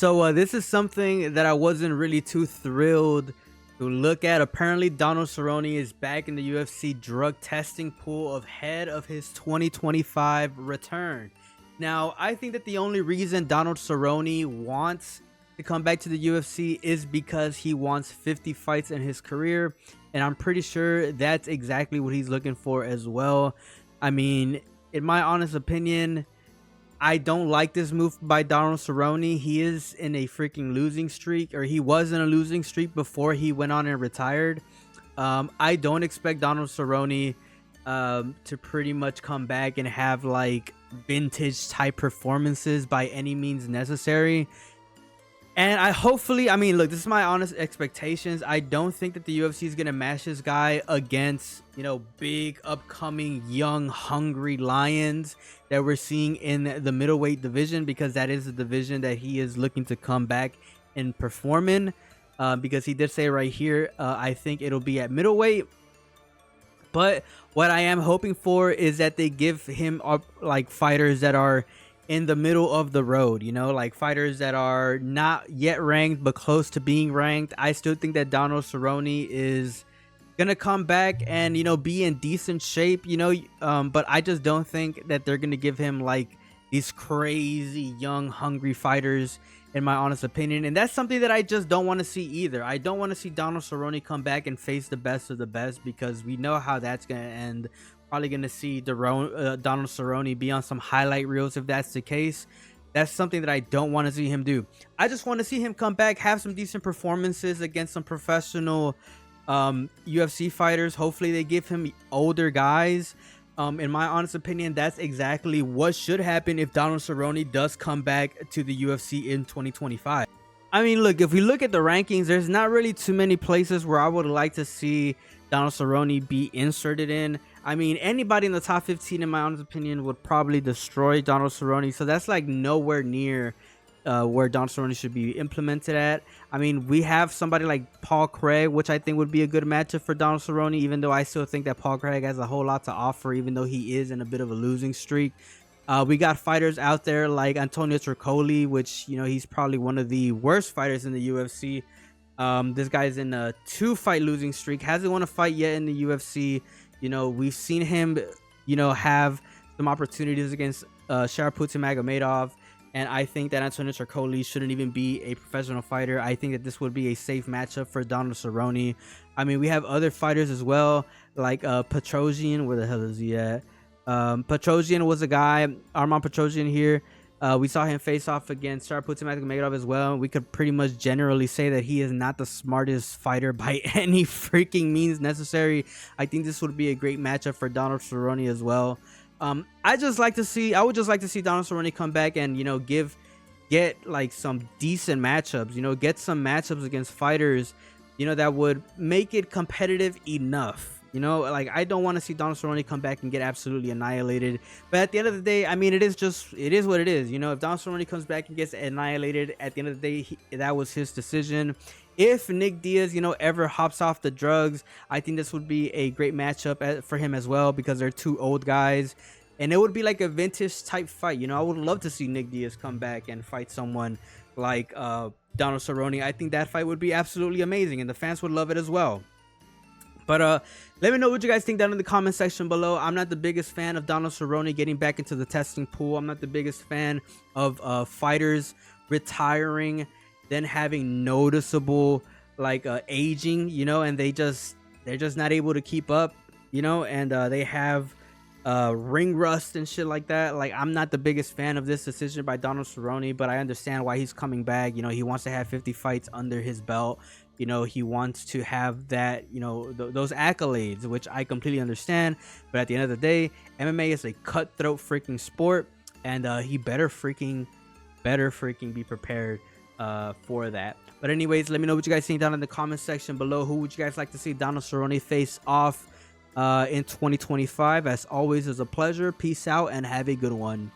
This is something that I wasn't really too thrilled to look at. Apparently, Donald Cerrone is back in the UFC drug testing pool ahead of his 2025 return. Now, I think that the only reason Donald Cerrone wants to come back to the UFC is because he wants 50 fights in his career, and I'm pretty sure that's exactly what he's looking for as well. I mean, in my honest opinion, I don't like this move by Donald Cerrone. He is in a freaking losing streak, or he was in a losing streak before he went on and retired. I don't expect Donald Cerrone to pretty much come back and have like vintage type performances by any means necessary. And I mean, look, this is my honest expectations. I don't think that the UFC is going to match this guy against, big, upcoming, young, hungry lions that we're seeing in the middleweight division, because that is the division that he is looking to come back and perform in. Because he did say right here, I think it'll be at middleweight. But what I am hoping for is that they give him up like fighters that are in the middle of the road, like fighters that are not yet ranked but close to being ranked. I still think that Donald Cerrone is gonna come back and be in decent shape, but I just don't think that they're gonna give him like these crazy young hungry fighters, in my honest opinion. And that's something that I just don't want to see either. I don't want to see Donald Cerrone come back and face the best of the best, because we know how that's gonna end. Probably going to see Donald Cerrone be on some highlight reels if that's the case. That's something that I don't want to see him do. I just want to see him come back, have some decent performances against some professional UFC fighters. Hopefully they give him older guys. In my honest opinion, that's exactly what should happen if Donald Cerrone does come back to the UFC in 2025. I mean, look, if we look at the rankings, there's not really too many places where I would like to see Donald Cerrone be inserted in. I mean, anybody in the top 15, in my honest opinion, would probably destroy Donald Cerrone. So that's like nowhere near where Donald Cerrone should be implemented at. I mean, we have somebody like Paul Craig, which I think would be a good matchup for Donald Cerrone, even though I still think that Paul Craig has a whole lot to offer, even though he is in a bit of a losing streak. We got fighters out there like Antonio Cerrone, which, he's probably one of the worst fighters in the UFC. This guy's in a 2-fight losing streak, hasn't won a fight yet in the UFC. We've seen him, have some opportunities against Sharipoutin Magomedov, and I think that Antonio Cerrone shouldn't even be a professional fighter. I think that this would be a safe matchup for Donald Cerrone. I mean, we have other fighters as well, like Petrosian. Where the hell is he at? Petrosian was a guy, Arman Petrosian here. We saw him face off against Sharipoutin Magomedov as well. We could pretty much generally say that he is not the smartest fighter by any freaking means necessary. I think this would be a great matchup for Donald Cerrone as well. I would just like to see Donald Cerrone come back and get like some decent matchups. Get some matchups against fighters that would make it competitive enough. Like, I don't want to see Donald Cerrone come back and get absolutely annihilated. But at the end of the day, I mean, it is what it is. If Donald Cerrone comes back and gets annihilated, at the end of the day, that was his decision. If Nick Diaz, ever hops off the drugs, I think this would be a great matchup for him as well, because they're two old guys. And it would be like a vintage type fight. I would love to see Nick Diaz come back and fight someone like Donald Cerrone. I think that fight would be absolutely amazing, and the fans would love it as well. But let me know what you guys think down in the comment section below. I'm not the biggest fan of Donald Cerrone getting back into the testing pool. I'm not the biggest fan of fighters retiring, then having noticeable like aging, and they're just not able to keep up, and they have ring rust and shit like that. Like, I'm not the biggest fan of this decision by Donald Cerrone, but I understand why he's coming back. He wants to have 50 fights under his belt. He wants to have that, those accolades, which I completely understand. But at the end of the day, MMA is a cutthroat freaking sport, and he better freaking be prepared for that. But anyways, let me know what you guys think down in the comment section below. Who would you guys like to see Donald Cerrone face off in 2025? As always, it's a pleasure. Peace out and have a good one.